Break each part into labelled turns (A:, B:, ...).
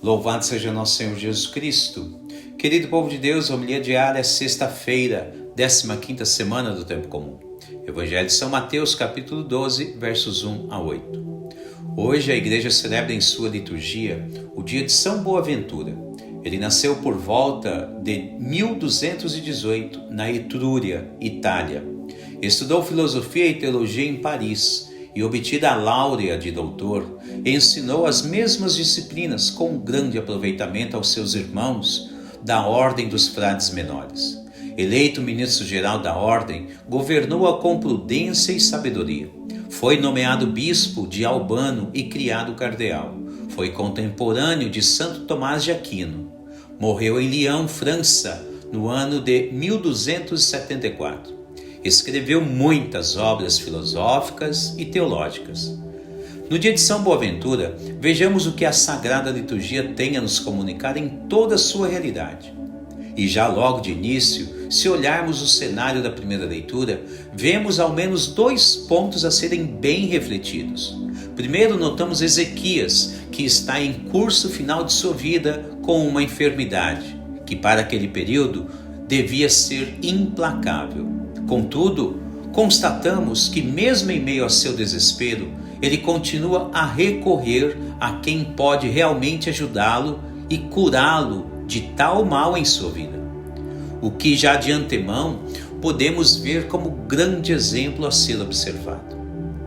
A: Louvado seja nosso Senhor Jesus Cristo. Querido povo de Deus, homilia diária, sexta-feira, 15ª semana do Tempo Comum. Evangelho de São Mateus, capítulo 12, versos 1 a 8. Hoje a igreja celebra em sua liturgia o dia de São Boaventura. Ele nasceu por volta de 1218 na Etrúria, Itália. Estudou filosofia e teologia em Paris e, obtida a láurea de doutor, ensinou as mesmas disciplinas com grande aproveitamento aos seus irmãos da Ordem dos Frades Menores. Eleito ministro-geral da Ordem, governou-a com prudência e sabedoria. Foi nomeado bispo de Albano e criado cardeal. Foi contemporâneo de Santo Tomás de Aquino. Morreu em Lyon, França, no ano de 1274. Escreveu muitas obras filosóficas e teológicas. No dia de São Boaventura, vejamos o que a Sagrada Liturgia tem a nos comunicar em toda a sua realidade. E já logo de início, se olharmos o cenário da primeira leitura, vemos ao menos 2 pontos a serem bem refletidos. Primeiro, notamos Ezequias, que está em curso final de sua vida com uma enfermidade, que para aquele período devia ser implacável. Contudo, constatamos que mesmo em meio a seu desespero, ele continua a recorrer a quem pode realmente ajudá-lo e curá-lo de tal mal em sua vida. O que já de antemão podemos ver como grande exemplo a ser observado.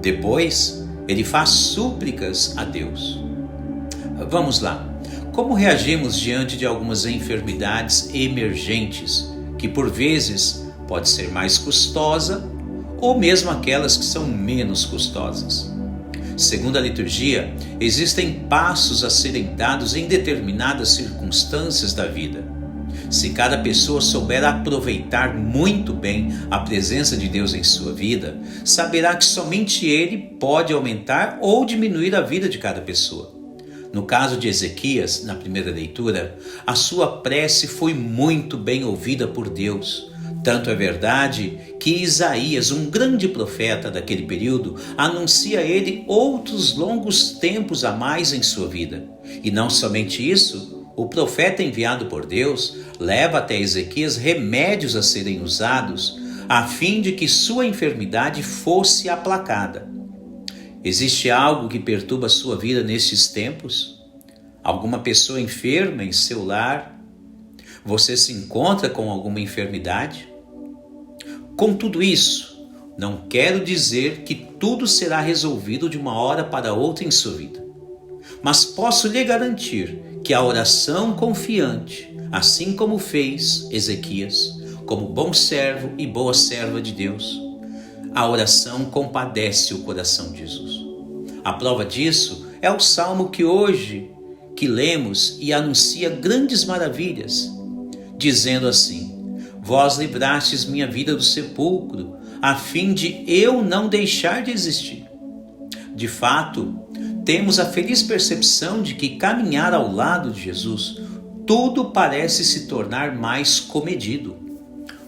A: Depois, ele faz súplicas a Deus. Vamos lá. Como reagimos diante de algumas enfermidades emergentes, que por vezes pode ser mais custosa, ou mesmo aquelas que são menos custosas? Segundo a liturgia, existem passos a serem dados em determinadas circunstâncias da vida. Se cada pessoa souber aproveitar muito bem a presença de Deus em sua vida, saberá que somente Ele pode aumentar ou diminuir a vida de cada pessoa. No caso de Ezequias, na primeira leitura, a sua prece foi muito bem ouvida por Deus. Tanto é verdade que Isaías, um grande profeta daquele período, anuncia a ele outros longos tempos a mais em sua vida. E não somente isso, o profeta enviado por Deus leva até Ezequias remédios a serem usados a fim de que sua enfermidade fosse aplacada. Existe algo que perturba a sua vida nestes tempos? Alguma pessoa enferma em seu lar? Você se encontra com alguma enfermidade? Com tudo isso, não quero dizer que tudo será resolvido de uma hora para outra em sua vida. Mas posso lhe garantir que a oração confiante, assim como fez Ezequias, como bom servo e boa serva de Deus, a oração compadece o coração de Jesus. A prova disso é o salmo que hoje lemos e anuncia grandes maravilhas, dizendo assim: vós livrastes minha vida do sepulcro, a fim de eu não deixar de existir. De fato, temos a feliz percepção de que caminhar ao lado de Jesus, tudo parece se tornar mais comedido.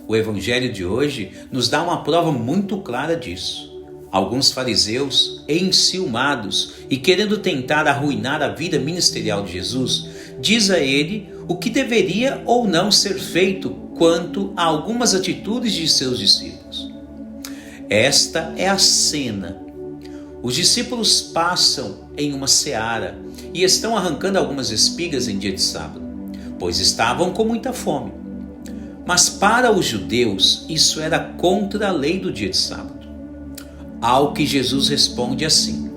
A: O Evangelho de hoje nos dá uma prova muito clara disso. Alguns fariseus, enciumados e querendo tentar arruinar a vida ministerial de Jesus, diz a ele o que deveria ou não ser feito quanto a algumas atitudes de seus discípulos. Esta é a cena. Os discípulos passam em uma seara e estão arrancando algumas espigas em dia de sábado, pois estavam com muita fome. Mas para os judeus isso era contra a lei do dia de sábado. Ao que Jesus responde assim: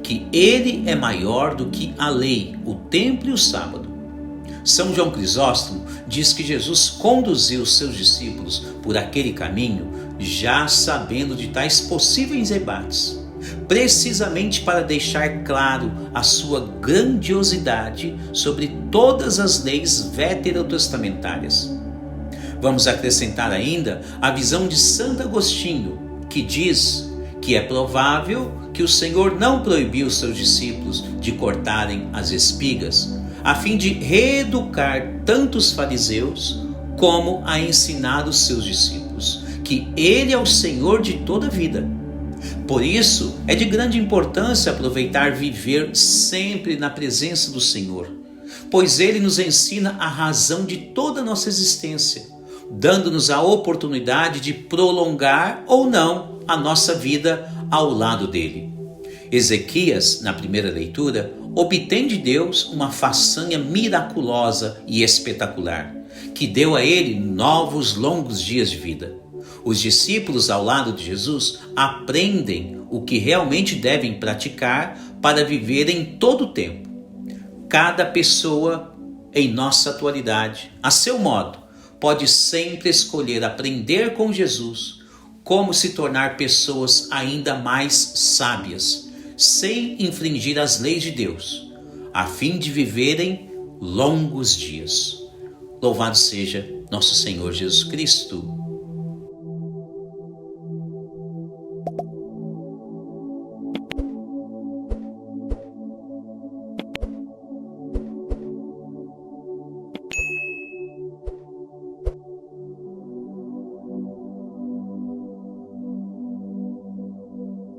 A: que ele é maior do que a lei, o templo e o sábado. São João Crisóstomo diz que Jesus conduziu os seus discípulos por aquele caminho já sabendo de tais possíveis embates, precisamente para deixar claro a sua grandiosidade sobre todas as leis veterotestamentárias. Vamos acrescentar ainda a visão de Santo Agostinho, que diz que é provável que o Senhor não proibiu os seus discípulos de cortarem as espigas, a fim de reeducar tanto os fariseus como a ensinar os seus discípulos que Ele é o Senhor de toda a vida. Por isso, é de grande importância aproveitar viver sempre na presença do Senhor, pois ele nos ensina a razão de toda a nossa existência, dando-nos a oportunidade de prolongar ou não a nossa vida ao lado dele. Ezequias, na primeira leitura, obtém de Deus uma façanha miraculosa e espetacular, que deu a ele novos longos dias de vida. Os discípulos ao lado de Jesus aprendem o que realmente devem praticar para viver em todo o tempo. Cada pessoa em nossa atualidade, a seu modo, pode sempre escolher aprender com Jesus como se tornar pessoas ainda mais sábias, sem infringir as leis de Deus, a fim de viverem longos dias. Louvado seja nosso Senhor Jesus Cristo.